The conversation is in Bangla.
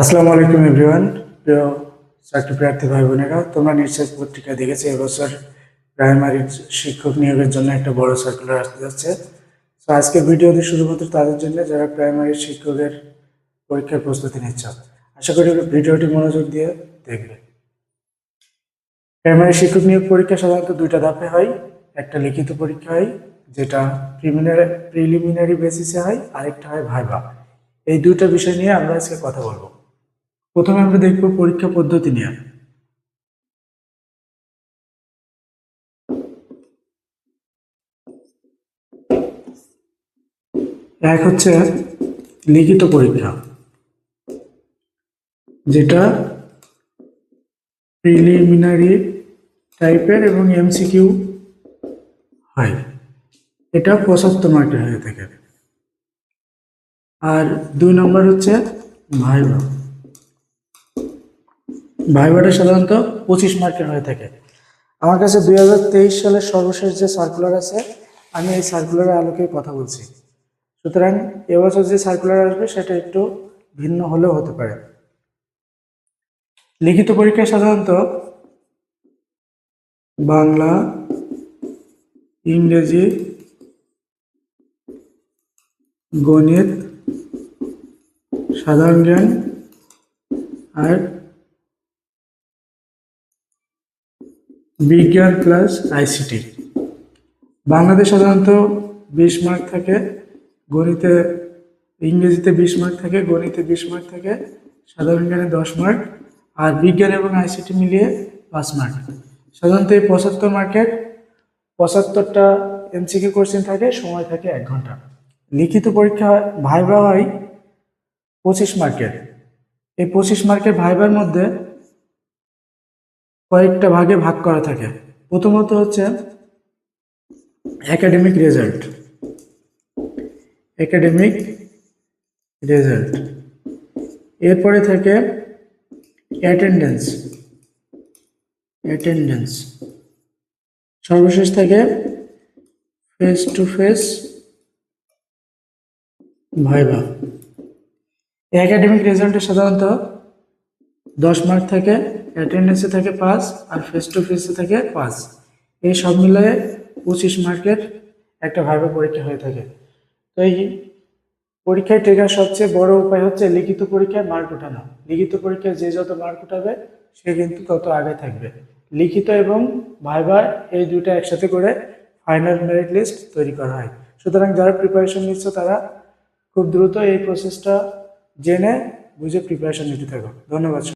আসসালামু আলাইকুম এভরিওয়ান। প্রিয় চাকরি প্রার্থী ভাই বোনেরা, তোমরা নিশ্চয়ই পত্রিকা দেখেছো এবছর প্রাইমারি শিক্ষক নিয়োগের জন্য একটা বড় সার্কুলার আসতে যাচ্ছে। তো আজকের ভিডিওটি শুধুমাত্র তাদের জন্য যারা প্রাইমারি শিক্ষকের পরীক্ষার প্রস্তুতি নিচ্ছ। আশা করি ভিডিওটি মনোযোগ দিয়ে দেখবে। প্রাইমারি শিক্ষক নিয়োগ পরীক্ষা সাধারণত দুইটা ধাপে হয়। একটা লিখিত পরীক্ষা হয়, যেটা প্রিলিমিনারি বেসিসে হয়, আরেকটা হয় ভাইভা। এই দুইটা বিষয় নিয়ে আমরা আজকে কথা বলবো। প্রথমে আমরা দেখব পরীক্ষা পদ্ধতি নিয়ে। এক হচ্ছে লিখিত পরীক্ষা, যেটা প্রিলিমিনারি টাইপের এবং এমসিকিউ হয়। এটা 75 মার্কের হয়ে থাকে। আর 2 নম্বর হচ্ছে ভাইভা। ভাইভাটা সাধারণত 25 মার্কের হয়ে থাকে। আমার কাছে 2023 সালের সর্বশেষ যে সার্কুলার আছে, আমি এই সার্কুলারের আলোকে কথা বলছি। সুতরাং এবছর যে সার্কুলার আসবে সেটা একটু ভিন্ন হলেও হতে পারে। লিখিত পরীক্ষায় সাধারণত বাংলা, ইংরেজি, গণিত, সাধারণ জ্ঞান আর বিজ্ঞান প্লাস আইসিটি। বাংলাতে সাধারণত 20 মার্ক থাকে, গণিতে ইংরেজিতে 20 মার্ক থাকে, গণিতে 20 মার্ক থাকে, সাধারণ জ্ঞানে 10 মার্ক, আর বিজ্ঞান এবং আইসিটি মিলিয়ে 5 মার্ক। সাধারণত এই 75 মার্কের 75টা এমসিকিউ কোশ্চেন থাকে, সময় থাকে 1 ঘন্টা। লিখিত পরীক্ষা ভাইভা হয় 25 মার্কের। এই 25 মার্কের ভাইভার মধ্যে কয়েকটা ভাগে ভাগ করা থাকে। প্রথমত হচ্ছে একাডেমিক রেজাল্ট। এরপরে থাকে অ্যাটেন্ডেন্স। সর্বশেষ থাকে face to face viva. Academic রেজাল্টে সাধারণত 10 মার্ক থাকে, অ্যাটেন্ডেন্সে থাকে 5, আর ফেস টু ফেসে থাকে 5। এই সব মিলিয়ে 25 মার্কের একটা ভাইভা পরীক্ষা হয়ে থাকে। তো এই পরীক্ষায় টেকার সবচেয়ে বড় উপায় হচ্ছে লিখিত পরীক্ষায় মার্ক ওঠানো। লিখিত পরীক্ষায় যে যত মার্ক উঠাবে সে কিন্তু তত আগে থাকবে। লিখিত এবং ভাইভা এই দুটো একসাথে করে ফাইনাল মেরিট লিস্ট তৈরি করা হয়। সুতরাং যারা প্রিপারেশন নিচ্ছ তারা খুব দ্রুত এই প্রসেসটা জেনে বুঝে প্রিপারেশন নিতে থাকো। ধন্যবাদ।